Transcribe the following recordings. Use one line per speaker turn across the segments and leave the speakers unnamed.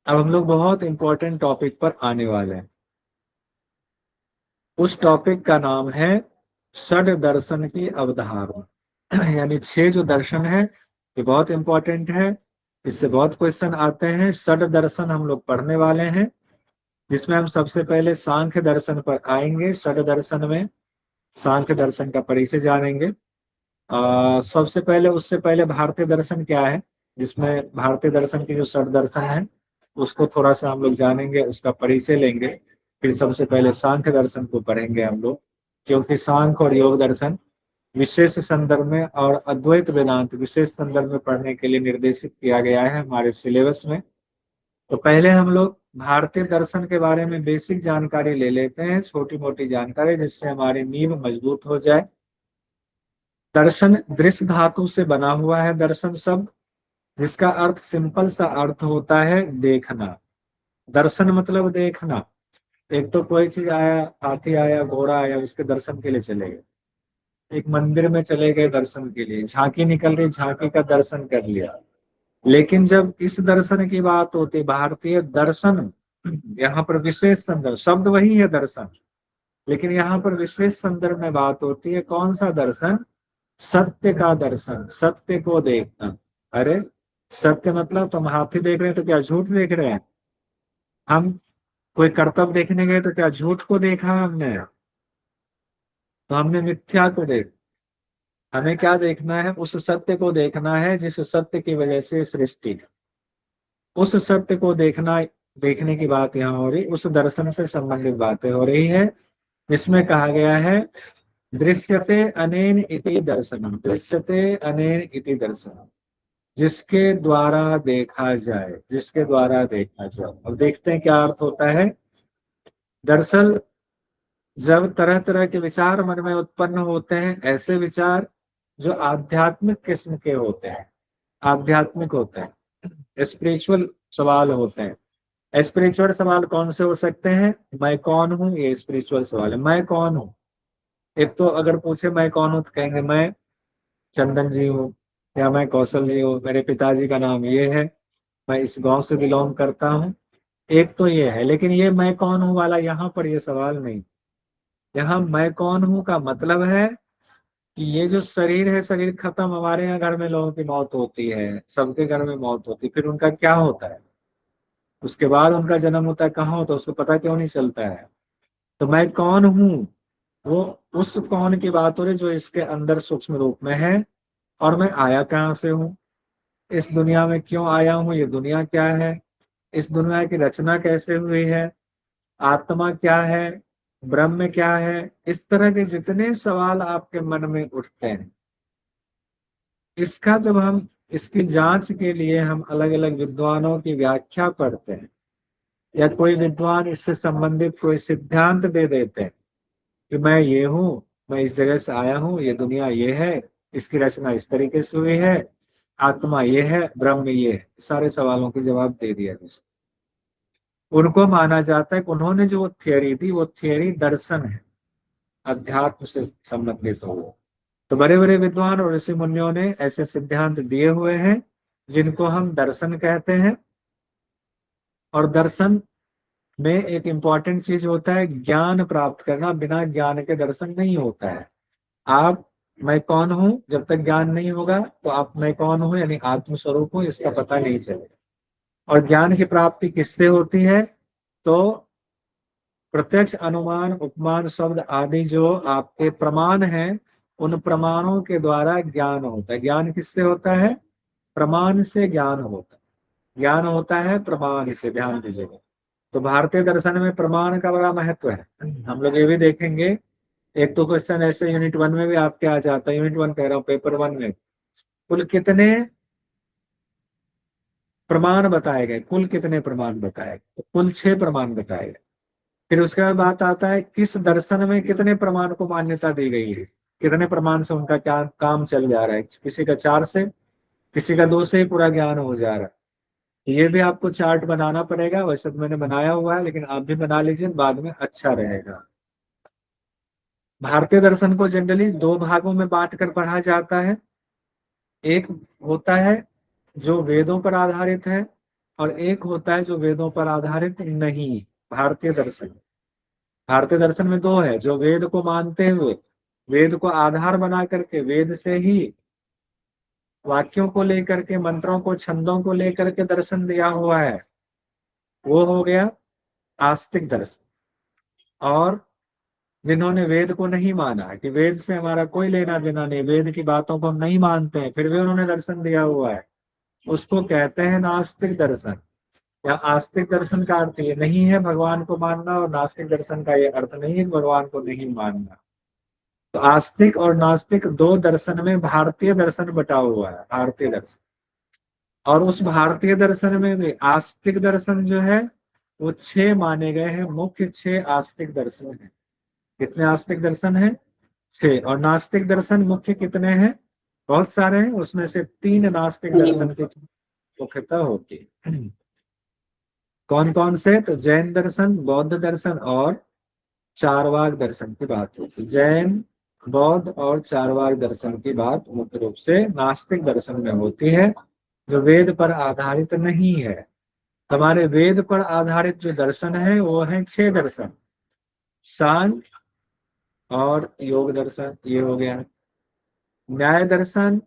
अब हम लोग बहुत इंपॉर्टेंट टॉपिक पर आने वाले हैं। उस टॉपिक का नाम है षड दर्शन की अवधारणा। यानी छह जो दर्शन है ये बहुत इंपॉर्टेंट है। इससे बहुत क्वेश्चन आते हैं। षड दर्शन हम लोग पढ़ने वाले हैं, जिसमें हम सबसे पहले सांख्य दर्शन पर आएंगे। षड दर्शन में सांख्य दर्शन का परिचय जानेंगे। सबसे पहले उससे पहले भारतीय दर्शन क्या है, जिसमें भारतीय दर्शन की जो षड दर्शन है उसको थोड़ा सा हम लोग जानेंगे, उसका परिचय लेंगे। फिर सबसे पहले सांख्य दर्शन को पढ़ेंगे हम लोग, क्योंकि सांख्य और योग दर्शन विशेष संदर्भ में और अद्वैत वेदांत विशेष संदर्भ में पढ़ने के लिए निर्देशित किया गया है हमारे सिलेबस में। तो पहले हम लोग भारतीय दर्शन के बारे में बेसिक जानकारी ले लेते हैं, छोटी मोटी जानकारी, जिससे हमारी नींव मजबूत हो जाए। दर्शन दृश्य धातु से बना हुआ है दर्शन शब्द, जिसका अर्थ सिंपल सा अर्थ होता है देखना। दर्शन मतलब देखना। एक तो कोई चीज आया, हाथी आया, घोड़ा आया, उसके दर्शन के लिए चले गए। एक मंदिर में चले गए दर्शन के लिए, झांकी निकल रही, झांकी का दर्शन कर लिया। लेकिन जब इस दर्शन की बात होती है, भारतीय दर्शन, यहाँ पर विशेष संदर्भ, शब्द वही है दर्शन, लेकिन यहाँ पर विशेष संदर्भ में बात होती है। कौन सा दर्शन? सत्य का दर्शन, सत्य को देखना। अरे सत्य मतलब तुम हाथी देख रहे हैं तो क्या झूठ देख रहे हैं? हम कोई कर्तव्य देखने गए तो क्या झूठ को देखा हमने? तो हमने मिथ्या को देख, हमें क्या देखना है? उस सत्य को देखना है जिस सत्य की वजह से सृष्टि, उस सत्य को देखना। देखने की बात यहाँ हो रही, उस दर्शन से संबंधित बातें हो रही है। इसमें कहा गया है दृश्यते अनेन इति दर्शनम, दृश्यते अनेन इति दर्शनम, जिसके द्वारा देखा जाए, जिसके द्वारा देखा जाए। अब देखते हैं क्या अर्थ होता है। दरअसल जब तरह तरह के विचार मन में उत्पन्न होते हैं, ऐसे विचार जो आध्यात्मिक किस्म के होते हैं, आध्यात्मिक होते हैं, स्पिरिचुअल सवाल होते हैं। स्पिरिचुअल सवाल कौन से हो सकते हैं? मैं कौन हूँ, ये स्पिरिचुअल सवाल है। मैं कौन हूँ? एक तो अगर पूछे मैं कौन हूँ तो कहेंगे मैं चंदन जी हूँ, या मैं कौशल जी हूँ, मेरे पिताजी का नाम ये है, मैं इस गांव से बिलोंग करता हूँ। एक तो ये है, लेकिन ये मैं कौन हूँ वाला यहाँ पर ये सवाल नहीं। यहाँ मैं कौन हूँ का मतलब है कि ये जो शरीर है, शरीर खत्म, हमारे यहाँ घर में लोगों की मौत होती है, सबके घर में मौत होती है, फिर उनका क्या होता है? उसके बाद उनका जन्म होता है, कहाँ होता है, उसको पता क्यों नहीं चलता है? तो मैं कौन हूँ, वो उस कौन की बात हो रही जो इसके अंदर सूक्ष्म रूप में है। और मैं आया कहाँ से हूँ, इस दुनिया में क्यों आया हूँ, ये दुनिया क्या है, इस दुनिया की रचना कैसे हुई है, आत्मा क्या है, ब्रह्म क्या है। इस तरह के जितने सवाल आपके मन में उठते हैं, इसका जब हम इसकी जांच के लिए हम अलग अलग विद्वानों की व्याख्या पढ़ते हैं, या कोई विद्वान इससे संबंधित कोई सिद्धांत दे देते हैं कि मैं ये हूँ, मैं इस जगह से आया हूँ, ये दुनिया ये है, इसकी रचना इस तरीके से हुई है, आत्मा ये है, ब्रह्म ये है, सारे सवालों के जवाब दे दिया जिसने, उनको माना जाता है कि उन्होंने जो थियोरी दी वो थियोरी दर्शन है, अध्यात्म से संबंधित हो। तो बड़े बड़े विद्वान और ऋषि मुनियों ने ऐसे सिद्धांत दिए हुए हैं जिनको हम दर्शन कहते हैं। और दर्शन में एक इंपॉर्टेंट चीज होता है ज्ञान प्राप्त करना। बिना ज्ञान के दर्शन नहीं होता है। आप मैं कौन हूं जब तक ज्ञान नहीं होगा, तो आप मैं कौन हूं यानी आत्म स्वरूप हूं इसका पता नहीं चलेगा। और ज्ञान की प्राप्ति किससे होती है? तो प्रत्यक्ष, अनुमान, उपमान, शब्द आदि जो आपके प्रमाण हैं, उन प्रमाणों के द्वारा ज्ञान होता है। ज्ञान किससे होता है? प्रमाण से ज्ञान होता है। ज्ञान होता है प्रमाण से, ध्यान दीजिएगा। तो भारतीय दर्शन में प्रमाण का बड़ा महत्व है। हम लोग ये भी देखेंगे। एक तो क्वेश्चन ऐसे यूनिट वन में भी आपके आ जाता है, यूनिट वन कह रहा हूँ, पेपर वन में कुल कितने प्रमाण बताए गए, कुल कितने प्रमाण बताए गए? तो कुल 6 प्रमाण बताए गए। फिर उसके बाद बात आता है किस दर्शन में कितने प्रमाण को मान्यता दी गई है, कितने प्रमाण से उनका क्या काम चल जा रहा है। किसी का 4 से, किसी का 2 से ही पूरा ज्ञान हो जा रहा है। ये भी आपको चार्ट बनाना पड़ेगा, वैसे तो मैंने बनाया हुआ है, लेकिन आप भी बना लीजिए, बाद में अच्छा रहेगा। भारतीय दर्शन को जनरली 2 भागों में बांट कर पढ़ा जाता है। एक होता है जो वेदों पर आधारित है, और एक होता है जो वेदों पर आधारित नहीं, भारतीय दर्शन। भारतीय दर्शन में दो है, जो वेद को मानते हुए, वेद को आधार बना करके, वेद से ही वाक्यों को लेकर के, मंत्रों को, छंदों को लेकर के दर्शन दिया हुआ है, वो हो गया आस्तिक दर्शन। और जिन्होंने वेद को नहीं माना, कि वेद से हमारा कोई लेना देना नहीं, वेद की बातों को हम नहीं मानते हैं, फिर भी उन्होंने दर्शन दिया हुआ है, उसको कहते हैं नास्तिक दर्शन। या आस्तिक दर्शन का अर्थ ये नहीं है भगवान को मानना, और नास्तिक दर्शन का ये अर्थ नहीं है भगवान को नहीं मानना। तो आस्तिक और नास्तिक दो दर्शन में भारतीय दर्शन बटा हुआ है, भारतीय दर्शन। और उस भारतीय दर्शन में भी आस्तिक दर्शन जो है वो 6 माने गए हैं, मुख्य 6 आस्तिक दर्शन है। कितने आस्तिक दर्शन है? 6। और नास्तिक दर्शन मुख्य कितने हैं? बहुत सारे हैं, उसमें से 3 नास्तिक दर्शन की मुख्यता होती है। कौन कौन से? तो जैन दर्शन, बौद्ध दर्शन और चारवाक दर्शन की बात होती है। जैन, बौद्ध और चारवाक दर्शन की बात मुख्य रूप से नास्तिक दर्शन में होती है, जो वेद पर आधारित नहीं है। हमारे वेद पर आधारित जो दर्शन है वो है 6 दर्शन। सांख्य और योग दर्शन, ये हो गया। न्याय दर्शन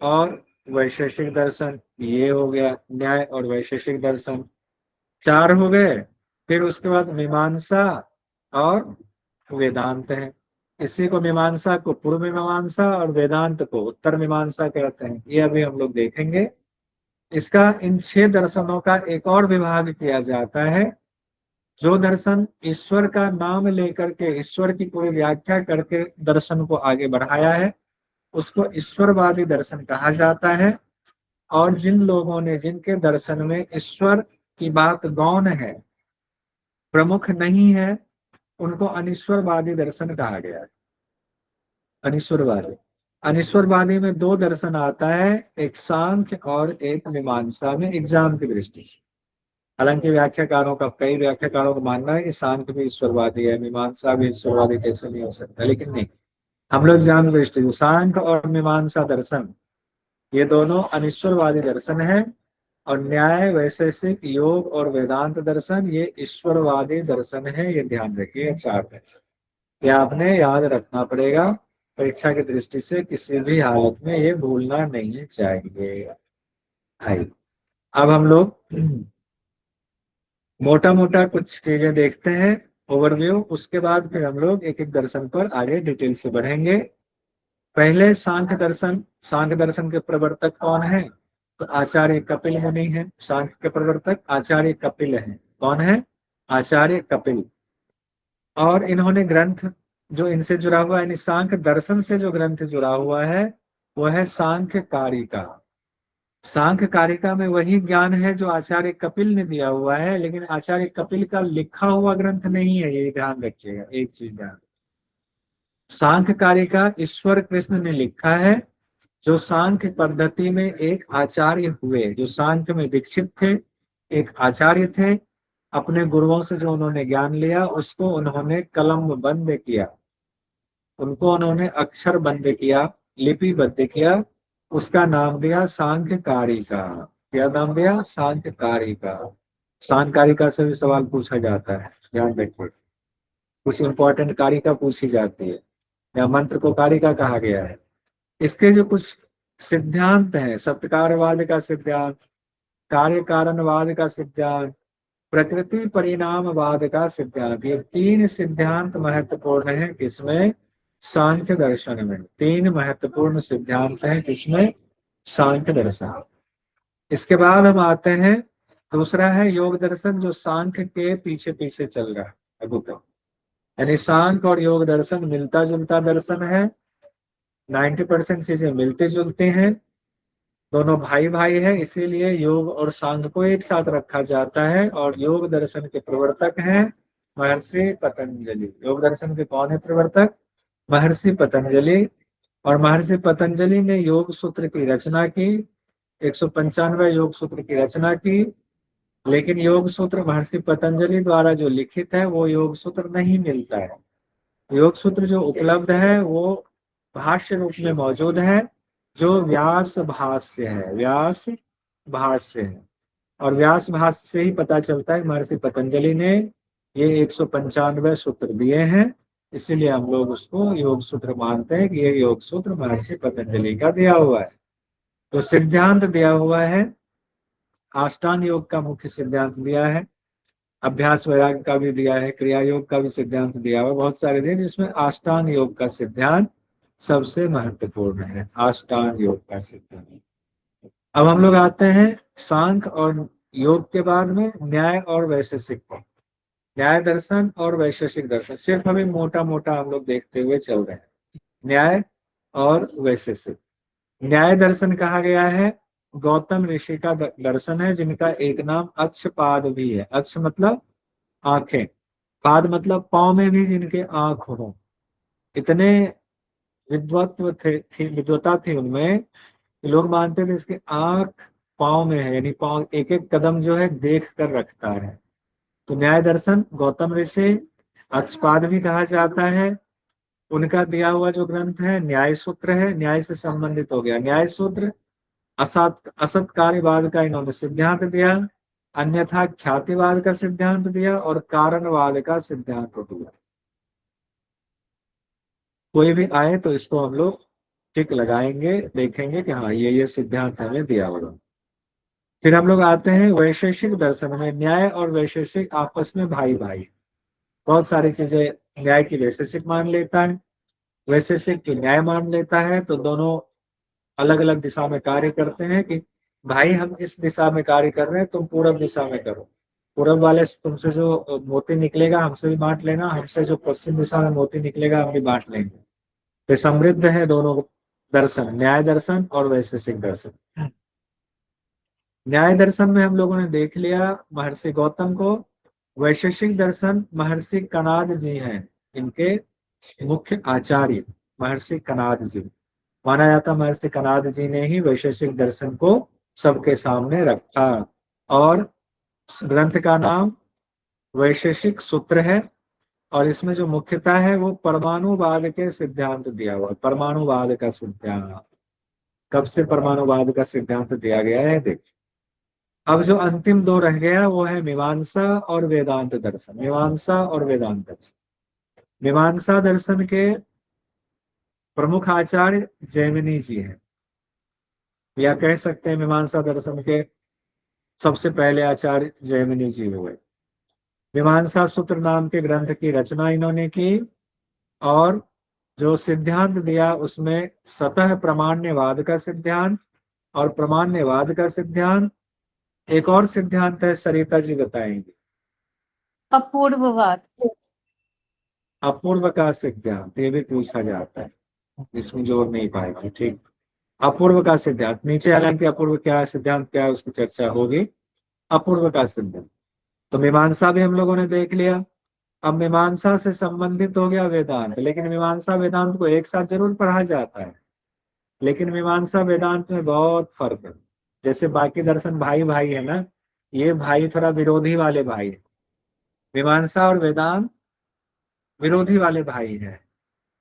और वैशेषिक दर्शन, ये हो गया। न्याय और वैशेषिक दर्शन 4 हो गए। फिर उसके बाद मीमांसा और वेदांत है। इसी को मीमांसा को पूर्व मीमांसा और वेदांत को उत्तर मीमांसा कहते हैं, ये अभी हम लोग देखेंगे। इसका इन 6 दर्शनों का एक और विभाग किया जाता है। जो दर्शन ईश्वर का नाम लेकर के, ईश्वर की पूरी व्याख्या करके दर्शन को आगे बढ़ाया है, उसको ईश्वरवादी दर्शन कहा जाता है। और जिन लोगों ने, जिनके दर्शन में ईश्वर की बात गौण है, प्रमुख नहीं है, उनको अनिश्वरवादी दर्शन कहा गया है। अनिश्वरवादी, अनिश्वरवादी में 2 दर्शन आता है, एक सांख्य और एक मीमांसा में, एग्जाम की दृष्टि से। हालांकि व्याख्याकारों का, कई व्याख्याकारों का मानना है कि सांख्य भी ईश्वरवादी है, मीमांसा भी ईश्वरवादी, कैसे नहीं हो सकता, लेकिन नहीं, हम लोग एग्जाम की दृष्टि से सांख्य और मीमांसा दर्शन, ये दोनों अनिश्वरवादी दर्शन है। और न्याय, वैशेषिक, योग और वेदांत दर्शन, ये ईश्वरवादी दर्शन है। ये ध्यान रखिए, 4 दर्शन, ये आपने याद रखना पड़ेगा। परीक्षा की दृष्टि से किसी भी हालत में ये भूलना नहीं चाहिए। हाई, अब हम लोग मोटा मोटा कुछ चीजें देखते हैं, ओवरव्यू। उसके बाद फिर हम लोग एक एक दर्शन पर आगे डिटेल से बढ़ेंगे। पहले सांख्य दर्शन। सांख्य दर्शन के प्रवर्तक कौन है? तो आचार्य कपिल मुनि है। सांख्य के प्रवर्तक आचार्य कपिल हैं। कौन है? आचार्य कपिल। और इन्होंने ग्रंथ जो इनसे जुड़ा हुआ है, यानी सांख्य दर्शन से जो ग्रंथ जुड़ा हुआ है, वो है सांख्य कारिका। सांख्य कारिका में वही ज्ञान है जो आचार्य कपिल ने दिया हुआ है, लेकिन आचार्य कपिल का लिखा हुआ ग्रंथ नहीं है, ये ध्यान रखिएगा, एक चीज ध्यान। सांख्य कारिका ईश्वर कृष्ण ने लिखा है, जो सांख्य पद्धति में एक आचार्य हुए, जो सांख्य में दीक्षित थे, एक आचार्य थे। अपने गुरुओं से जो उन्होंने ज्ञान लिया, उसको उन्होंने कलम बंद किया, उनको उन्होंने अक्षर बंद किया, लिपिबद्ध किया। उसका नाम दिया सांख्य कारिका। क्या नाम दिया? सांख्य कारिका। सांख्य कारिका से भी सवाल पूछा जाता है, ध्यान रखिए। कुछ इंपॉर्टेंट कारिका पूछी जाती है, या मंत्र को कारिका कहा गया है। इसके जो कुछ सिद्धांत हैं, सत्कारवाद का सिद्धांत, कार्य कारणवाद का सिद्धांत, प्रकृति परिणामवाद का सिद्धांत, ये 3 सिद्धांत महत्वपूर्ण है। किसमें? सांख्य दर्शन में 3 महत्वपूर्ण सिद्धांत हैं। किसमें? सांख्य दर्शन। इसके बाद हम आते हैं, दूसरा है योग दर्शन, जो सांख्य के पीछे पीछे चल रहा है अभी तक। यानी सांख्य और योग दर्शन मिलता जुलता दर्शन है, 90% चीजें मिलते जुलते हैं, दोनों भाई भाई है, इसीलिए योग और सांख्य को एक साथ रखा जाता है। और योग दर्शन के प्रवर्तक हैं महर्षि पतंजलि। योग दर्शन के कौन है प्रवर्तक? महर्षि पतंजलि। और महर्षि पतंजलि ने योग सूत्र की रचना की, 195 योग सूत्र की रचना की। लेकिन योग सूत्र महर्षि पतंजलि द्वारा जो लिखित है, वो योग सूत्र नहीं मिलता है। योग सूत्र जो उपलब्ध है वो भाष्य रूप में मौजूद है, जो व्यास भाष्य है, व्यास भाष्य है। और व्यास भाष्य से ही पता चलता है महर्षि पतंजलि ने ये 195 सूत्र दिए हैं, इसीलिए हम लोग उसको योग सूत्र मानते हैं कि ये योग सूत्र महर्षि पतंजलि का दिया हुआ है। तो सिद्धांत दिया हुआ है, अष्टांग योग का मुख्य सिद्धांत दिया है, अभ्यास वैराग्य का भी दिया है, क्रिया योग का भी सिद्धांत दिया हुआ है, बहुत सारे दिए, जिसमें अष्टांग योग का सिद्धांत सबसे महत्वपूर्ण है, अष्टांग योग का सिद्धांत। अब हम लोग आते हैं सांख्य और योग के बाद में न्याय और वैशेषिक पर। न्याय दर्शन और वैशेषिक दर्शन सिर्फ हमें मोटा मोटा हम लोग देखते हुए चल रहे हैं। न्याय और वैशेषिक। न्याय दर्शन कहा गया है गौतम ऋषि का दर्शन है, जिनका एक नाम अक्षपाद भी है। अक्ष मतलब आंखें, पाद मतलब पांव में भी जिनके आंख हो। इतने विद्वत्व थी, विद्वता थी उनमें, लोग मानते थे इसके आंख पांव में है, यानी पांव एक एक कदम जो है देख कर रखता है। तो न्याय दर्शन गौतम ऋषि, अक्षपाद भी कहा जाता है। उनका दिया हुआ जो ग्रंथ है न्याय सूत्र है, न्याय से संबंधित हो गया न्याय सूत्र। असत असत कार्यवाद का इन्होंने सिद्धांत दिया, अन्यथा ख्यातिवाद का सिद्धांत दिया और कारणवाद का सिद्धांत दिया। कोई भी आए तो इसको हम लोग टिक लगाएंगे, देखेंगे कि हाँ ये सिद्धांत हमें दिया होगा। फिर हम लोग आते हैं वैशेषिक दर्शन में। न्याय और वैशेषिक आपस में भाई भाई, बहुत सारी चीजें न्याय की वैशेषिक मान लेता है, वैशेषिक की न्याय मान लेता है। तो दोनों अलग अलग दिशा में कार्य करते हैं कि भाई हम इस दिशा में कार्य कर रहे हैं, तुम पूरब दिशा में करो। पूरब वाले तुमसे जो मोती निकलेगा हमसे भी बांट लेना, हमसे जो पश्चिम दिशा में मोती निकलेगा हम भी बांट लेंगे। तो समृद्ध है दोनों दर्शन, न्याय दर्शन और वैशेषिक दर्शन। न्याय दर्शन में हम लोगों ने देख लिया महर्षि गौतम को। वैशेषिक दर्शन महर्षि कणाद जी हैं, इनके मुख्य आचार्य महर्षि कणाद जी। माना जाता महर्षि कणाद जी ने ही वैशेषिक दर्शन को सबके सामने रखा। और ग्रंथ का नाम वैशेषिक सूत्र है, और इसमें जो मुख्यता है वो परमाणुवाद के सिद्धांत दिया हुआ। परमाणुवाद का सिद्धांत कब से परमाणुवाद का सिद्धांत दिया गया है देखिए। अब जो अंतिम दो रह गया वो है मीमांसा और वेदांत दर्शन। मीमांसा और वेदांत दर्शन। मीमांसा दर्शन के प्रमुख आचार्य जैमिनी जी हैं, या कह सकते हैं मीमांसा दर्शन के सबसे पहले आचार्य जैमिनी जी हुए। मीमांसा सूत्र नाम के ग्रंथ की रचना इन्होंने की, और जो सिद्धांत दिया उसमें सतह प्रमाण्यवाद का सिद्धांत और प्रमाण्यवाद का सिद्धांत। एक और सिद्धांत है, सरिता जी बताएंगे।
अपूर्ववाद।
अपूर्व का सिद्धांत, ये भी पूछा जाता है, इसमें जोर नहीं पाएगा। ठीक, अपूर्व का सिद्धांत नीचे, हालांकि अपूर्व क्या सिद्धांत क्या है उसकी चर्चा होगी। अपूर्व का सिद्धांत। तो मीमांसा भी हम लोगों ने देख लिया। अब मीमांसा से संबंधित हो गया वेदांत, लेकिन मीमांसा वेदांत को एक साथ जरूर पढ़ा जाता है, लेकिन मीमांसा वेदांत में बहुत फर्क है। जैसे बाकी दर्शन भाई भाई है ना, ये भाई थोड़ा विरोधी वाले भाई है। मीमांसा और वेदांत विरोधी वाले भाई हैं।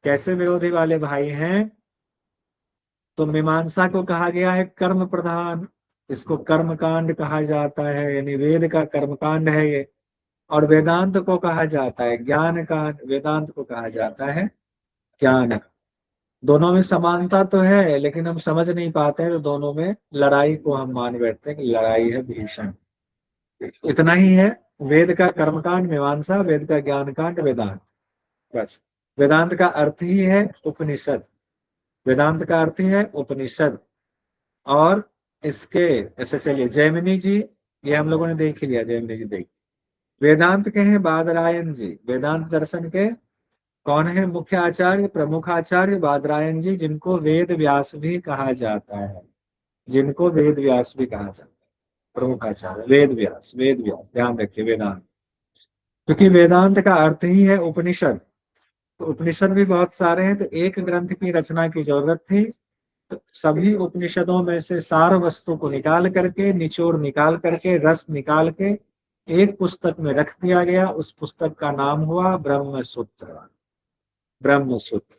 कैसे विरोधी वाले भाई हैं? तो मीमांसा को कहा गया है कर्म प्रधान, इसको कर्म कांड कहा जाता है, यानी वेद का कर्म कांड है ये। और वेदांत को कहा जाता है ज्ञान कांड, वेदांत को कहा जाता है ज्ञान। दोनों में समानता तो है, लेकिन हम समझ नहीं पाते हैं, तो दोनों में लड़ाई को हम मान बैठते हैं कि लड़ाई है भीषण। इतना ही है, वेद का कर्मकांड मीमांसा, वेद का ज्ञान कांड वेदांत, बस। वेदांत का अर्थ ही है उपनिषद, वेदांत का अर्थ ही है उपनिषद। और इसके ऐसे चलिए जैमिनी जी, ये हम लोगों ने देख ही लिया, जैमिनी जी देख। वेदांत के हैं बादरायण जी। वेदांत दर्शन के कौन है मुख्य आचार्य? प्रमुख आचार्य बादरायण जी, जिनको वेद व्यास भी कहा जाता है, जिनको वेद व्यास भी कहा जाता है। प्रमुख आचार्य वेद व्यास, वेद व्यास ध्यान रखिए वेदांत, क्योंकि वेदांत का अर्थ ही है उपनिषद। तो उपनिषद भी बहुत सारे हैं, तो एक ग्रंथ की रचना की जरूरत थी। तो सभी उपनिषदों में से सार वस्तु को निकाल करके, निचोड़ निकाल करके, रस निकाल के एक पुस्तक में रख दिया गया। उस पुस्तक का नाम हुआ ब्रह्म सूत्र। ब्रह्म सूत्र,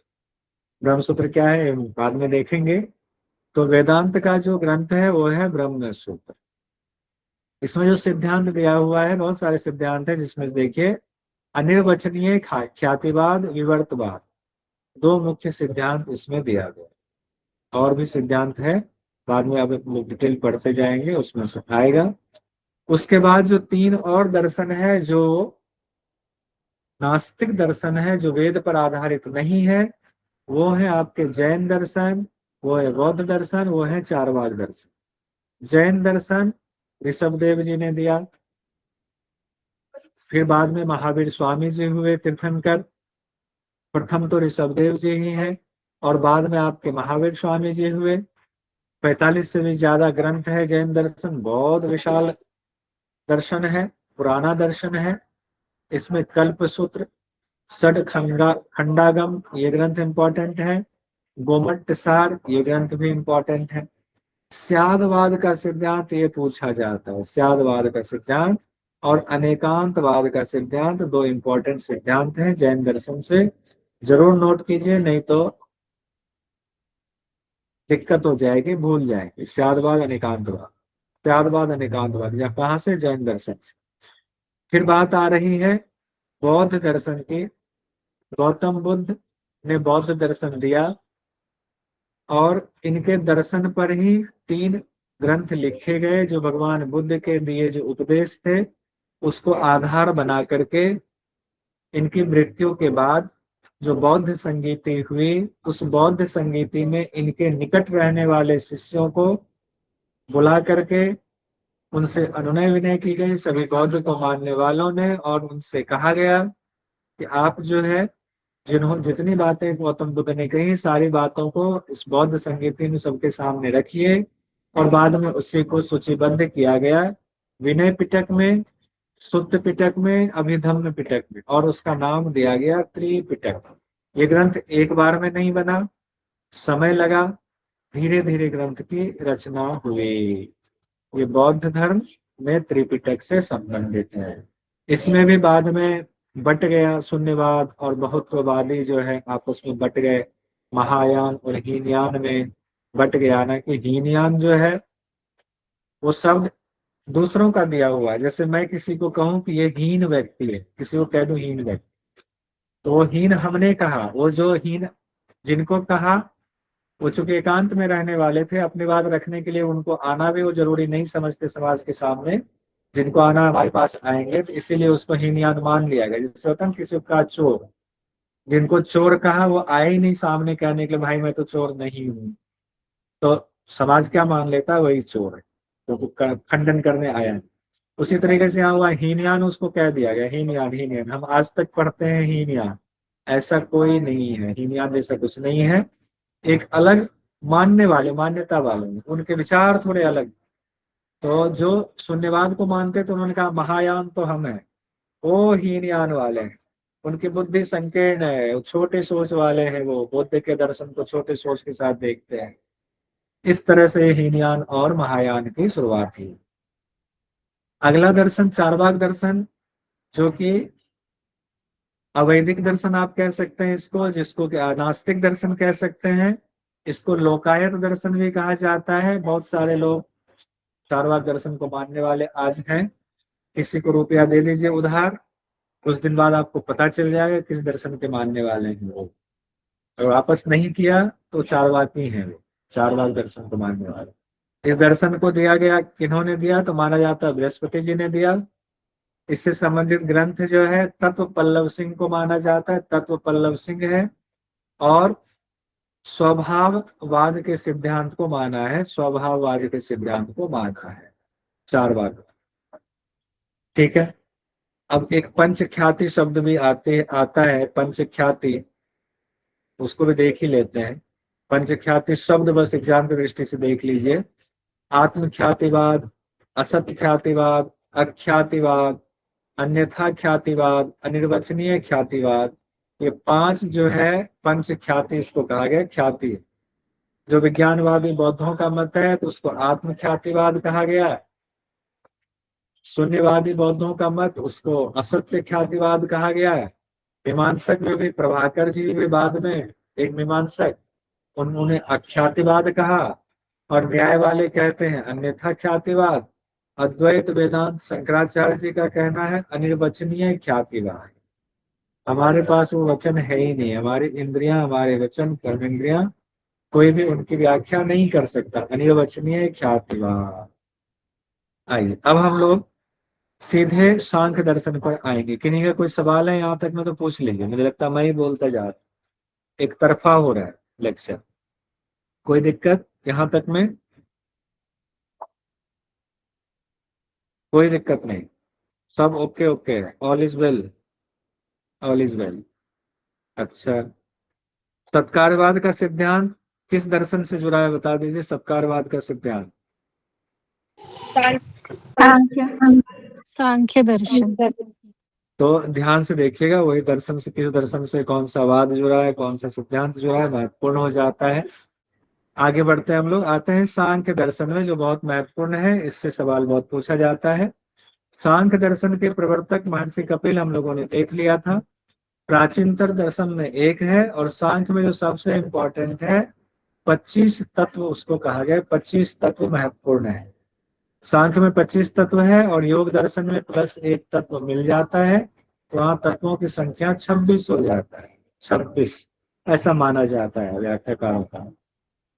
ब्रह्म सूत्र क्या है हम बाद में देखेंगे। तो वेदांत का जो ग्रंथ है वो है ब्रह्म सूत्र। इसमें जो सिद्धांत दिया हुआ है, बहुत सारे सिद्धांत है, जिसमें देखिए अनिर्वचनीय ख्यातिवाद, विवर्तवाद, दो मुख्य सिद्धांत इसमें दिया गया। और भी सिद्धांत है, बाद में अब लोग डिटेल पढ़ते जाएंगे, उसमें से आएगा। उसके बाद जो तीन और दर्शन है, जो नास्तिक दर्शन है, जो वेद पर आधारित नहीं है, वो है आपके जैन दर्शन, वो है बौद्ध दर्शन, वो है चारवाक दर्शन। जैन दर्शन ऋषभ देव जी ने दिया, फिर बाद में महावीर स्वामी जी हुए तीर्थंकर। प्रथम तो ऋषभ देव जी ही हैं, और बाद में आपके महावीर स्वामी जी हुए। 45 से भी ज्यादा ग्रंथ है जैन दर्शन, बहुत विशाल दर्शन है, पुराना दर्शन है। इसमें कल्प सूत्र, षड खंडागम, ये ग्रंथ इंपॉर्टेंट है। गोमट्ट सार, ये ग्रंथ भी इंपॉर्टेंट है। स्यादवाद का सिद्धांत ये पूछा जाता है, स्यादवाद का सिद्धांत और अनेकांतवाद का सिद्धांत, दो इंपॉर्टेंट सिद्धांत हैं जैन दर्शन से, जरूर नोट कीजिए, नहीं तो दिक्कत हो जाएगी, भूल जाएंगे। स्यादवाद, अनेकांतवाद, स्यादवाद अनेकांतवाद, या कहाँ से? जैन दर्शन से। फिर बात आ रही है बौद्ध दर्शन की। गौतम बुद्ध ने बौद्ध दर्शन दिया, और इनके दर्शन पर ही तीन ग्रंथ लिखे गए, जो भगवान बुद्ध के दिए जो उपदेश थे, उसको आधार बना करके इनकी मृत्यु के बाद जो बौद्ध संगीति हुई, उस बौद्ध संगीति में इनके निकट रहने वाले शिष्यों को बुला करके उनसे अनुनय विनय की गई, सभी बौद्ध को मानने वालों ने, और उनसे कहा गया कि आप जो है, जितनी बातें गौतम बुद्ध ने कही, सारी बातों को इस बौद्ध संगीति में सबके सामने रखिए। और बाद में उसी को सूचीबद्ध किया गया विनय पिटक में, सुत्त पिटक में, अभिधम्म पिटक में, और उसका नाम दिया गया त्रिपिटक। ये ग्रंथ एक बार में नहीं बना, समय लगा, धीरे धीरे ग्रंथ की रचना हुई। ये बौद्ध धर्म में त्रिपिटक से संबंधित है। इसमें भी बाद में बट गया, शून्यवाद और बहुत्ववादी जो है आपस में बट गए, महायान और हीनयान में बट गया ना, कि हीनयान जो है वो शब्द दूसरों का दिया हुआ है। जैसे मैं किसी को कहूं कि ये हीन व्यक्ति है, किसी को कह दूं हीन व्यक्ति, तो वो हीन हमने कहा, वो जो हीन जिनको कहा, वो चूंकि एकांत में रहने वाले थे, अपनी बात रखने के लिए उनको आना भी वो जरूरी नहीं समझते समाज के सामने, जिनको आना हमारे पास आएंगे, तो इसीलिए उसको हीनयान मान लिया गया। जिससे होता है किसी का चोर, जिनको चोर कहा वो आए ही नहीं सामने कहने के लिए भाई मैं तो चोर नहीं हूँ, तो समाज क्या मान लेता है, वही चोर है, तो खंडन करने आया है। उसी तरीके से यहाँ हुआ हीनयान, उसको कह दिया गया हीनयान, हीनयान। हम आज तक पढ़ते हैं हीनयान, ऐसा कोई नहीं है, हीनयान जैसा कुछ नहीं है। एक अलग मानने वाले, मान्यता वाले हैं, उनके विचार थोड़े अलग। तो जो शून्यवाद को मानते थे उन्होंने कहा महायान तो हम हैं, वो हीनयान वाले हैं, उनकी बुद्धि संकीर्ण है, वो छोटे सोच वाले हैं, वो बुद्ध के दर्शन को छोटे सोच के साथ देखते हैं। इस तरह से हीनयान और महायान की शुरुआत हुई। अगला दर्शन चारवाक दर्शन, जो कि अवैदिक दर्शन आप कह सकते हैं इसको, जिसको कि नास्तिक दर्शन कह सकते हैं। इसको लोकायत दर्शन भी कहा जाता है। बहुत सारे लोग चारवाक दर्शन को मानने वाले आज हैं। किसी को रुपया दे दीजिए उधार, कुछ दिन बाद आपको पता चल जाएगा किस दर्शन के मानने वाले हैं वो। और वापस नहीं किया तो चारवाकी हैं वो, चारवाक दर्शन को मानने वाले। इस दर्शन को दिया गया, किन्होंने दिया? तो माना जाता है बृहस्पति जी ने दिया। इससे संबंधित ग्रंथ जो है तत्व पल्लव सिंह को माना जाता है, तत्व पल्लव सिंह है। और स्वभाववाद के सिद्धांत को माना है, स्वभाववाद के सिद्धांत को माना है चारवाक। ठीक है। अब एक पंचख्याति शब्द भी आता है, पंचख्याति, उसको भी देख ही लेते हैं। पंचख्याति शब्द बस एग्जाम की दृष्टि से देख लीजिए। आत्मख्यातिवाद, असत्य ख्यातिवाद, अख्यातिवाद, अन्यथा ख्यातिवाद, अनिर्वचनीय ख्यातिवाद, ये पांच जो है पंच ख्याति इसको कहा गया। ख्याति जो विज्ञानवादी बौद्धों का मत है तो उसको आत्म ख्यातिवाद कहा गया। शून्यवादी बौद्धों का मत, उसको असत्य ख्यातिवाद कहा गया है। मीमांसक में भी प्रभाकर जी भी बाद में एक मीमांसक, उन्होंने अख्यातिवाद कहा। और न्याय वाले कहते हैं अन्यथा ख्यातिवाद। अद्वैत वेदांत शंकराचार्य जी का कहना है अनिर्वचनीय ख्यातिवान। हमारे पास वो वचन है ही नहीं, हमारी इंद्रियां, हमारे वचन, कर्मेंद्रियां, कोई भी उनकी व्याख्या नहीं कर सकता। अनिर्वचनीय ख्यातिवान। आइए अब हम लोग सीधे सांख्य दर्शन पर आएंगे। किन्हीं का कोई सवाल है यहाँ तक में तो पूछ लीजिए, मुझे लगता है मैं ही बोलता जा रहा हूं। एक तरफा हो रहा है लेक्चर। कोई दिक्कत यहाँ तक में? कोई दिक्कत नहीं, सब okay okay, all is well, all is well. अच्छा, सत्कारवाद का सिद्धांत किस दर्शन से जुड़ा है बता दीजिए। सत्कारवाद का सिद्धांत
सांख्य।
सांख्य दर्शन।
तो ध्यान से देखिएगा, वही दर्शन से, किस दर्शन से कौन सा वाद जुड़ा है, कौन सा सिद्धांत जुड़ा है, महत्वपूर्ण हो जाता है। आगे बढ़ते हैं हम लोग, आते हैं सांख्य दर्शन में, जो बहुत महत्वपूर्ण है, इससे सवाल बहुत पूछा जाता है। सांख्य दर्शन के प्रवर्तक महर्षि कपिल हम लोगों ने देख लिया था। प्राचीनतर दर्शन में एक है, और सांख्य में जो सबसे इंपॉर्टेंट है 25 तत्व उसको कहा गया। 25 तत्व महत्वपूर्ण है। सांख्य में 25 तत्व है, और योग दर्शन में प्लस एक तत्व मिल जाता है, तो वहां तत्वों की संख्या 26 हो जाता है। 26 ऐसा माना जाता है व्याख्याकारों का।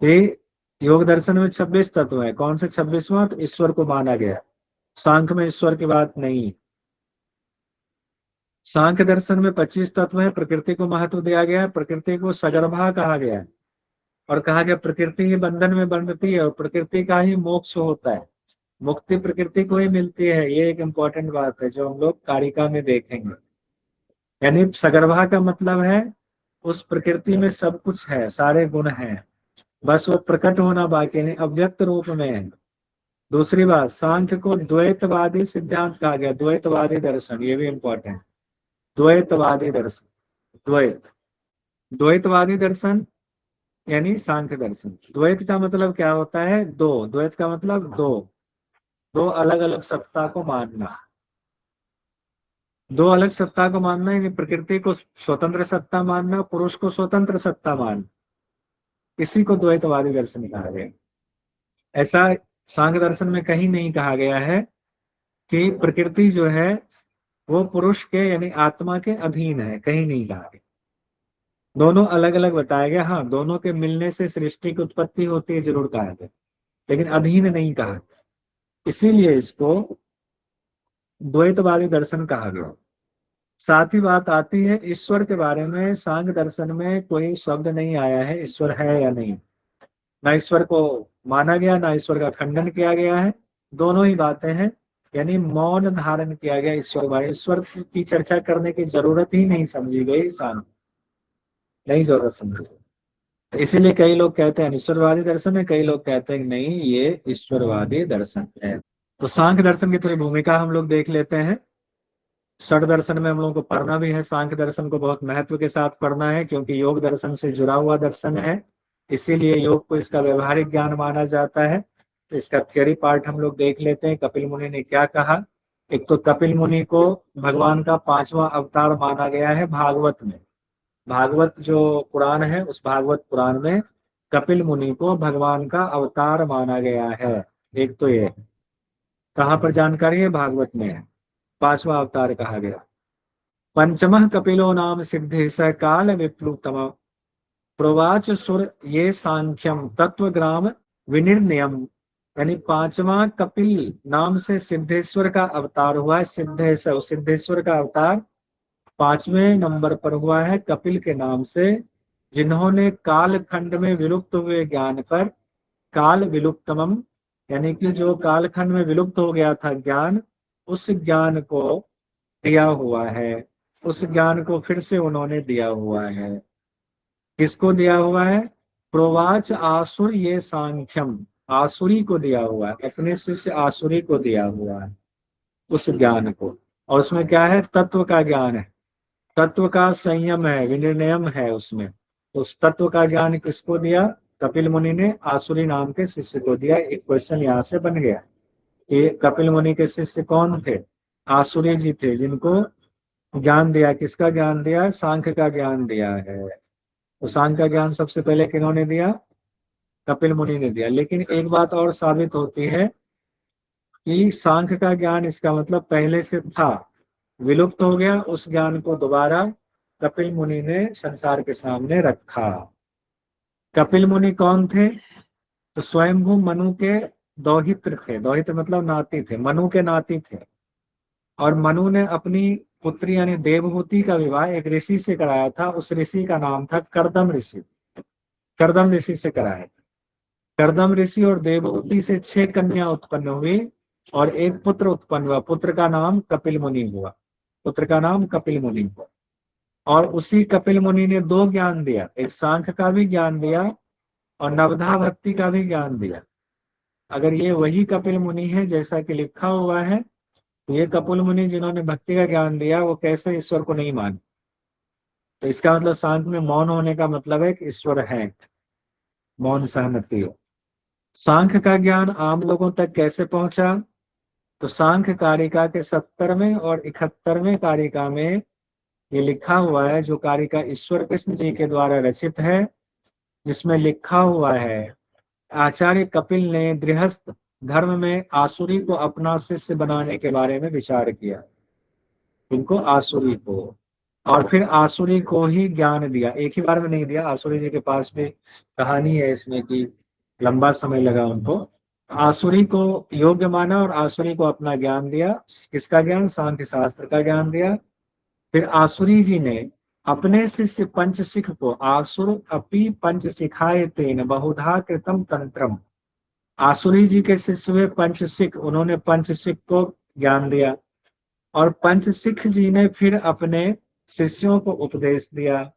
ये योग दर्शन में 26 तत्व है। कौन से 26वां? तो ईश्वर को माना गया। सांख्य में ईश्वर की बात नहीं। सांख्य दर्शन में 25 तत्व है। प्रकृति को महत्व दिया गया है। प्रकृति को सगर्भा कहा गया है, और कहा गया प्रकृति ही बंधन में बंधती है, और प्रकृति का ही मोक्ष होता है। मुक्ति प्रकृति को ही मिलती है। ये एक इम्पोर्टेंट बात है जो हम लोग कारिका में देखेंगे। यानी सगर्भा का मतलब है उस प्रकृति में सब कुछ है, सारे गुण हैं, बस वो प्रकट होना बाकी नहीं, अव्यक्त रूप में है। दूसरी बात, सांख्य को द्वैतवादी सिद्धांत कहा गया। द्वैतवादी दर्शन, ये भी इंपॉर्टेंट। द्वैतवादी दर्शन, द्वैत, द्वैतवादी दर्शन यानी सांख्य दर्शन। द्वैत का मतलब क्या होता है? दो। द्वैत का मतलब दो, दो अलग अलग सत्ता को मानना। दो अलग सत्ता को मानना यानी प्रकृति को स्वतंत्र सत्ता मानना, पुरुष को स्वतंत्र सत्ता मानना, इसी को द्वैतवादी दर्शन कहा गया। ऐसा सांख्य दर्शन में कहीं नहीं कहा गया है कि प्रकृति जो है वो पुरुष के यानी आत्मा के अधीन है, कहीं नहीं कहा गया। दोनों अलग अलग बताया गया। हाँ, दोनों के मिलने से सृष्टि की उत्पत्ति होती है, जरूर कहा गया, लेकिन अधीन नहीं कहा। इसीलिए इसको द्वैतवादी दर्शन कहा गया। साथ ही बात आती है ईश्वर के बारे में। सांख्य दर्शन में कोई शब्द नहीं आया है ईश्वर है या नहीं। ना ईश्वर को माना गया, ना ईश्वर का खंडन किया गया है। दोनों ही बातें हैं, यानी मौन धारण किया गया ईश्वर बारे। ईश्वर की चर्चा करने की जरूरत ही नहीं समझी गई, सांख्य नहीं जरूरत समझी गई। इसीलिए कई लोग कहते हैं ईश्वरवादी दर्शन है, कई लोग कहते हैं नहीं ये ईश्वरवादी दर्शन है। तो सांख्य दर्शन की थोड़ी भूमिका हम लोग देख लेते हैं। षड दर्शन में हम लोगों को पढ़ना भी है। सांख्य दर्शन को बहुत महत्व के साथ पढ़ना है, क्योंकि योग दर्शन से जुड़ा हुआ दर्शन है, इसीलिए योग को इसका व्यवहारिक ज्ञान माना जाता है। तो इसका थियोरी पार्ट हम लोग देख लेते हैं, कपिल मुनि ने क्या कहा। एक तो कपिल मुनि को भगवान का 5वां अवतार माना गया है भागवत में। भागवत जो पुराण है, उस भागवत पुराण में कपिल मुनि को भगवान का अवतार माना गया है। एक तो ये कहाँ पर जानकारी है? भागवत में है, 5वां अवतार कहा गया। पंचमः कपिलो नाम सिद्धि स काल विप्लुतम प्रोवाच सुर ये सांख्यम तत्वग्राम विनिर्णयम। यानी 5वां कपिल नाम से सिद्धेश्वर का अवतार हुआ है। सिद्धेश्वर, सिद्धेश्वर का अवतार 5वें नंबर पर हुआ है कपिल के नाम से, जिन्होंने काल खंड में विलुप्त हुए ज्ञान पर काल विलुप्तमम, यानी कि जो कालखंड में विलुप्त हो गया था ज्ञान, उस ज्ञान को दिया हुआ है। उस ज्ञान को फिर से उन्होंने दिया हुआ है। किसको दिया हुआ है? प्रोवाच आसुर ये सांख्यम, आसुरी को दिया हुआ है, अपने शिष्य आसुरी को दिया हुआ है उस ज्ञान को। और उसमें क्या है? तत्व का ज्ञान है, तत्व का संयम है, विनिर्णयम है उसमें। तो उस तत्व का ज्ञान किसको दिया? कपिल मुनि ने आसुरी नाम के शिष्य को दिया। एक क्वेश्चन यहाँ से बन गया कि कपिल मुनि के शिष्य कौन थे? आसुरी जी थे, जिनको ज्ञान दिया। किसका ज्ञान दिया? सांख्य का ज्ञान दिया है। तो सांख्य का ज्ञान सबसे पहले किन्होंने दिया? कपिल मुनि ने दिया। लेकिन एक बात और साबित होती है कि सांख्य का ज्ञान इसका मतलब पहले से था, विलुप्त हो गया, उस ज्ञान को दोबारा कपिल मुनि ने संसार के सामने रखा। कपिल मुनि कौन थे? तो स्वयंभू मनु के दौहित्र थे। दौहित्र मतलब नाती थे, मनु के नाती थे। और मनु ने अपनी पुत्री यानी देवहूति का विवाह एक ऋषि से कराया था। उस ऋषि का नाम था करदम ऋषि। करदम ऋषि से कराया था। करदम ऋषि और देवहूति से 6 कन्या उत्पन्न हुई और एक पुत्र उत्पन्न हुआ। पुत्र का नाम कपिल मुनि हुआ। पुत्र का नाम कपिल मुनि हुआ। और उसी कपिल मुनि ने 2 ज्ञान दिया, एक सांख्य का भी ज्ञान दिया और नवधा भक्ति का भी ज्ञान दिया। अगर ये वही कपिल मुनि है जैसा कि लिखा हुआ है, तो ये कपिल मुनि जिन्होंने भक्ति का ज्ञान दिया वो कैसे ईश्वर को नहीं माने? तो इसका मतलब सांख्य में मौन होने का मतलब है कि ईश्वर है, मौन सहमति हो। सांख्य का ज्ञान आम लोगों तक कैसे पहुंचा? तो सांख्य कारिका के 70वें और 71वें कारिका में ये लिखा हुआ है, जो कारिका ईश्वर कृष्ण जी के द्वारा रचित है, जिसमें लिखा हुआ है आचार्य कपिल ने गृहस्थ धर्म में आसुरी को अपना शिष्य बनाने के बारे में विचार किया। इनको आसुरी को, और फिर आसुरी को ही ज्ञान दिया। एक ही बार में नहीं दिया, आसुरी जी के पास भी कहानी है इसमें कि लंबा समय लगा उनको। आसुरी को योग्य माना और आसुरी को अपना ज्ञान दिया। किसका ज्ञान? सांख्य शास्त्र का ज्ञान दिया। फिर आसुरी जी ने अपने शिष्य पंचशिख को आसुर अपि पंच सिखाए तेन बहुधा कृतम तंत्रम। आसुरी जी के शिष्य हुए पंचशिख, उन्होंने पंचशिख को ज्ञान दिया और पंचशिख जी ने फिर अपने शिष्यों को उपदेश दिया।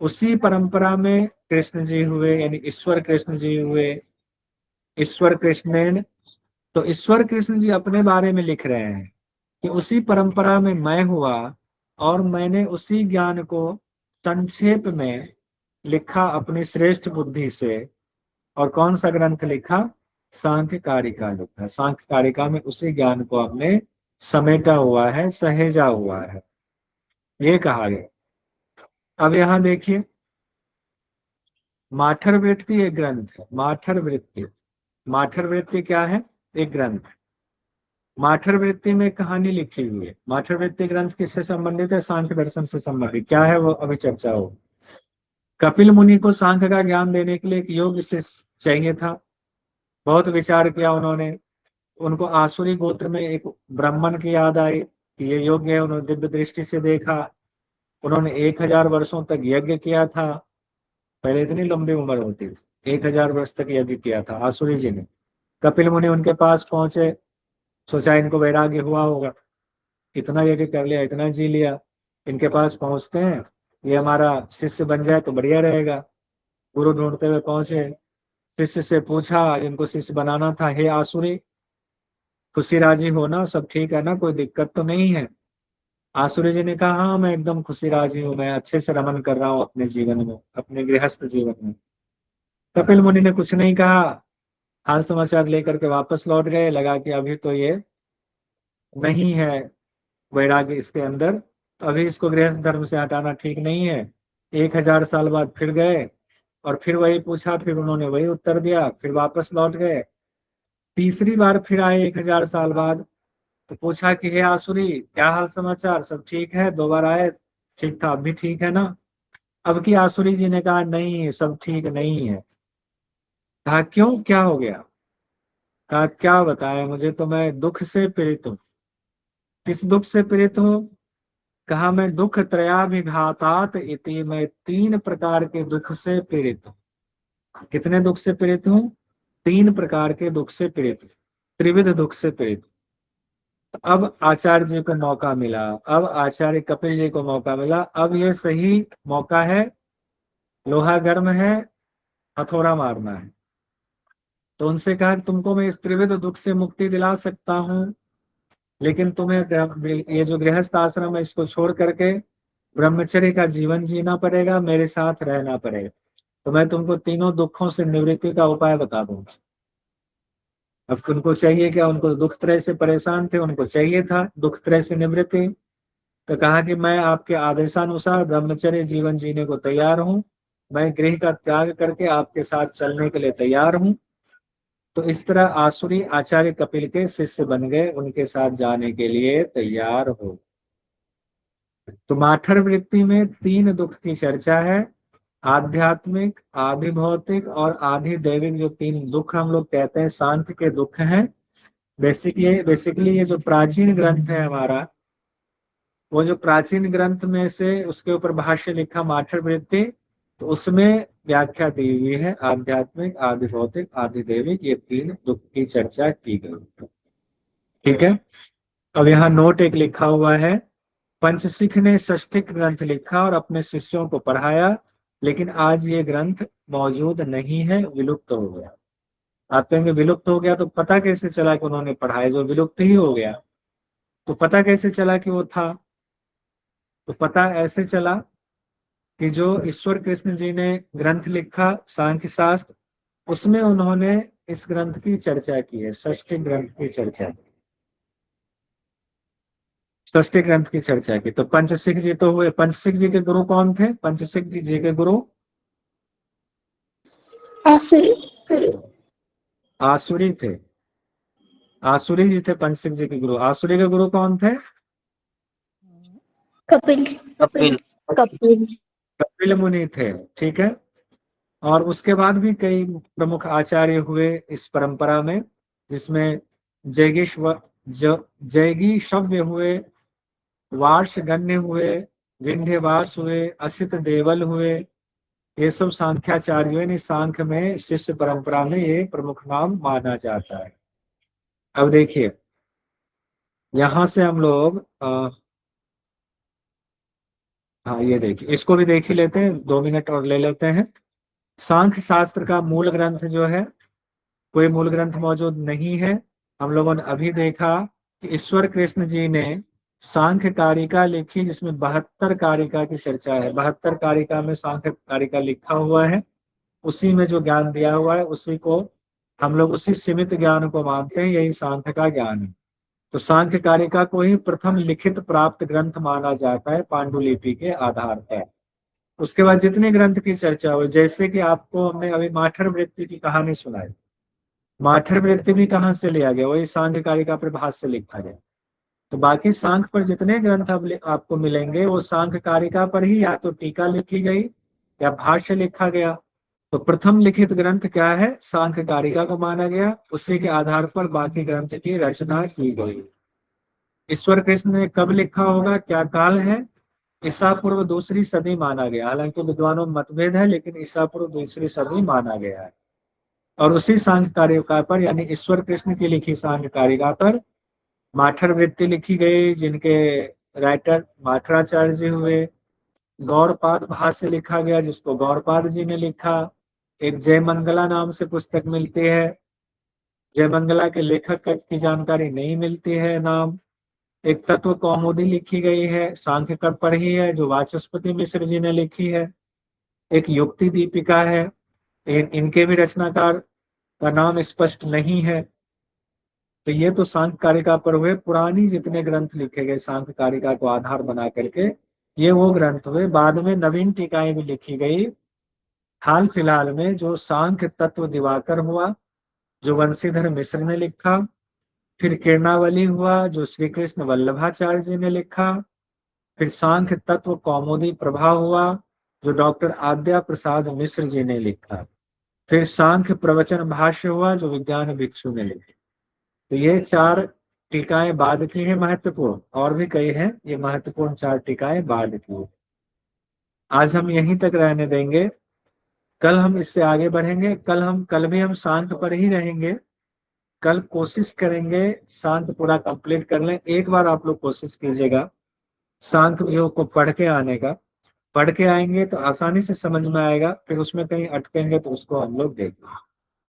उसी परंपरा में कृष्ण जी हुए, यानी ईश्वर कृष्ण जी हुए। ईश्वर कृष्ण, तो ईश्वर कृष्ण जी अपने बारे में लिख रहे हैं कि उसी परंपरा में मैं हुआ और मैंने उसी ज्ञान को संक्षेप में लिखा अपनी श्रेष्ठ बुद्धि से। और कौन सा ग्रंथ लिखा? सांख्य कारिका लिखा। सांख्य कारिका में उसी ज्ञान को हमने समेटा हुआ है, सहेजा हुआ है, ये कहा गया। अब यहाँ देखिए, माठर वृत्ति एक ग्रंथ है। माठर वृत्ति, माठर वृत्ति क्या है? एक ग्रंथ। माठर वृत्ति में कहानी लिखी हुई है। माठर वृत्ति ग्रंथ किससे संबंधित है? सांख्य दर्शन से संबंधित। क्या है वो? अभी चर्चा हो। कपिल मुनि को सांख्य का ज्ञान देने के लिए एक योग्य शिष्य चाहिए था। बहुत विचार किया उन्होंने। उनको आसुरी गोत्र में एक ब्राह्मण की याद आई कि ये योग्य है। उन्होंने दिव्य दृष्टि से देखा। उन्होंने 1000 वर्षों तक यज्ञ किया था। पहले इतनी लंबी उम्र होती थी, 1000 वर्ष तक यज्ञ किया था आसुरी जी ने। कपिल मुनि उनके पास पहुंचे, सोचा इनको वैराग्य हुआ होगा, इतना यज्ञ कर लिया, इतना जी लिया, इनके पास पहुंचते हैं, ये हमारा शिष्य बन जाए तो बढ़िया रहेगा। गुरु ढूंढते हुए पहुंचे, शिष्य से पूछा, इनको शिष्य बनाना था, हे आसुरी, खुशी राजी हो ना? सब ठीक है ना? कोई दिक्कत तो नहीं है? आसुरी जी ने कहा, हाँ मैं एकदम खुशी राजी हूँ, मैं अच्छे से रमन कर रहा हूँ अपने जीवन में, अपने गृहस्थ जीवन में। कपिल मुनि ने कुछ नहीं कहा, हाल समाचार लेकर के वापस लौट गए। लगा कि अभी तो ये नहीं है वैराग्य इसके अंदर, तो अभी इसको गृहस्थ धर्म से हटाना ठीक नहीं है। 1000 साल बाद फिर गए और फिर वही पूछा, फिर उन्होंने वही उत्तर दिया, फिर वापस लौट गए। तीसरी बार फिर आए 1000 साल बाद, तो पूछा कि हे आसुरी, क्या हाल समाचार, सब ठीक है? 2 बार आए, ठीक था, अब भी ठीक है ना? अब की आसुरी जी ने कहा, नहीं सब ठीक नहीं है। कहा क्यों, क्या हो गया? कहा क्या बताएं मुझे, तो मैं दुख से पीड़ित हूँ। किस दुख से पीड़ित हूँ? कहा मैं दुख त्रयाभिघातात इति, मैं 3 प्रकार के दुख से पीड़ित हूँ। कितने दुख से पीड़ित हूँ? 3 प्रकार के दुख से पीड़ित हूँ, त्रिविध दुख से पीड़ित। अब आचार्य जी को मौका मिला, अब आचार्य कपिल जी को मौका मिला। अब ये सही मौका है, लोहा गर्म है, हथौड़ा मारना है। तो उनसे कहा कि तुमको मैं इस त्रिविध दुख से मुक्ति दिला सकता हूँ, लेकिन तुम्हें ये जो गृहस्थ आश्रम है इसको छोड़ करके ब्रह्मचर्य का जीवन जीना पड़ेगा, मेरे साथ रहना पड़ेगा। तो मैं तुमको तीनों दुखों से निवृत्ति का उपाय बता दूंगा। अब उनको चाहिए क्या? उनको दुख त्रय से परेशान थे, उनको चाहिए था दुख त्रय से निवृत्ति। तो कहा कि मैं आपके आदेशानुसार ब्रह्मचर्य जीवन जीने को तैयार हूँ, मैं गृह का त्याग करके आपके साथ चलने के लिए तैयार हूँ। तो इस तरह आसुरी आचार्य कपिल के शिष्य बन गए, उनके साथ जाने के लिए तैयार हो। तो माठर वृत्ति में 3 दुख की चर्चा है, आध्यात्मिक, आधि भौतिक और आधि दैविक। जो 3 दुख हम लोग कहते हैं सांख्य के दुख हैं। बेसिकली ये जो प्राचीन ग्रंथ है हमारा, वो जो प्राचीन ग्रंथ में से उसके ऊपर भाष्य लिखा माठर वृत्ति, तो उसमें व्याख्या दी हुई है आध्यात्मिक, आधि भौतिक, आधि दैविक, ये 3 दुख की चर्चा की गई। ठीक है। अब यहाँ नोट एक लिखा हुआ है, पंचसिख ने षष्ठिक ग्रंथ लिखा और अपने शिष्यों को पढ़ाया, लेकिन आज ये ग्रंथ मौजूद नहीं है, विलुप्त हो गया। आप कहेंगे विलुप्त हो गया तो पता कैसे चला कि उन्होंने पढ़ाया? जो विलुप्त ही हो गया तो पता कैसे चला कि वो था? तो पता ऐसे चला कि जो ईश्वर कृष्ण जी ने ग्रंथ लिखा सांख्य शास्त्र, उसमें उन्होंने इस ग्रंथ की चर्चा की है, षष्ठी ग्रंथ की चर्चा की, षष्ठी ग्रंथ की चर्चा की। तो पंचसिख जी तो हुए। पंचसिख जी के गुरु कौन थे? पंचसिख जी के गुरु आसुरी थे। आसुरी जी थे पंचसिख जी के गुरु। आसुरी के गुरु कौन थे?
कपिल
कपिल
कपिल
कपिल मुनि थे। ठीक है। और उसके बाद भी कई प्रमुख आचार्य हुए इस परंपरा में, जिसमें जैगीशव्य हुए, वार्षगण्य हुए, विंध्यवास हुए, असित देवल हुए। ये सब सांख्याचार्यों ने, सांख्य में शिष्य परंपरा में ये प्रमुख नाम माना जाता है। अब देखिए यहां से हम लोग हाँ ये देखिए, इसको भी देख ही लेते हैं, 2 मिनट और ले लेते हैं। सांख्य शास्त्र का मूल ग्रंथ जो है, कोई मूल ग्रंथ मौजूद नहीं है। हम लोगों ने अभी देखा कि ईश्वर कृष्ण जी ने सांख्य कारिका लिखी, जिसमें 72 कारिका की चर्चा है। 72 कारिका में सांख्य कारिका लिखा हुआ है, उसी में जो ज्ञान दिया हुआ है उसी को हम लोग, उसी सीमित ज्ञान को मानते हैं, यही सांख्य का ज्ञान है। तो सांख्य कारिका को ही प्रथम लिखित प्राप्त ग्रंथ माना जाता है पांडुलिपि के आधार पर। उसके बाद जितने ग्रंथ की चर्चा हुई, जैसे कि आपको हमने अभी माठर वृत्ति की कहानी सुनाई, माठर वृत्ति भी कहाँ से लिया गया? वही सांख्य कारिका प्रभास से लिखा गया। तो बाकी सांख्य पर जितने ग्रंथ आपको मिलेंगे वो सांख्य कारिका पर ही या तो टीका लिखी गई या भाष्य लिखा गया। तो प्रथम लिखित ग्रंथ क्या है? सांख्य कारिका को माना गया, उसी के आधार पर बाकी ग्रंथ की रचना की गई। ईश्वर कृष्ण ने कब लिखा होगा, क्या काल है? ईसा पूर्व 2री सदी माना गया। हालांकि विद्वानों में मतभेद है, लेकिन ईसा पूर्व 2री सदी माना गया है। और उसी सांख्य कारिका पर, यानी ईश्वर कृष्ण की लिखी सांख्य कारिका पर माठर वृत्ति लिखी गई, जिनके राइटर माठराचार्य जी हुए। गौड़पाद भाष्य लिखा गया, जिसको गौड़पाद जी ने लिखा। एक जय मंगला नाम से पुस्तक मिलती है, जय मंगला के लेखक की जानकारी नहीं मिलती है नाम। एक तत्व कौमुदी लिखी गई है, सांख्य पर ही है, जो वाचस्पति मिश्र जी ने लिखी है। एक युक्ति दीपिका है, इनके भी रचनाकार का नाम स्पष्ट नहीं है। तो ये तो सांख्य कारिका पर हुए। पुरानी जितने ग्रंथ लिखे गए सांख्य कारिका को आधार बना करके, ये वो ग्रंथ हुए। बाद में नवीन टीकाएं भी लिखी गई। हाल फिलहाल में जो सांख्य तत्व दिवाकर हुआ, जो वंशीधर मिश्र ने लिखा। फिर किरणावली हुआ, जो श्री कृष्ण वल्लभाचार्य जी ने लिखा। फिर सांख्य तत्व कौमुदी प्रभा हुआ, जो डॉक्टर आद्या प्रसाद मिश्र जी ने लिखा। फिर सांख्य प्रवचन भाष्य हुआ, जो विज्ञान भिक्षु ने लिखा। तो ये 4 टीकाएं बाद की हैं महत्वपूर्ण, और भी कई हैं, ये महत्वपूर्ण 4 टीकाएं बाद की। आज हम यहीं तक रहने देंगे, कल हम इससे आगे बढ़ेंगे। कल भी हम शांत पर ही रहेंगे। कल कोशिश करेंगे शांत पूरा कंप्लीट कर लें। एक बार आप लोग कोशिश कीजिएगा शांत जो को पढ़ के आने का। पढ़ के आएंगे तो आसानी से समझ में आएगा, फिर उसमें कहीं अटकेंगे तो उसको हम लोग देखेंगे।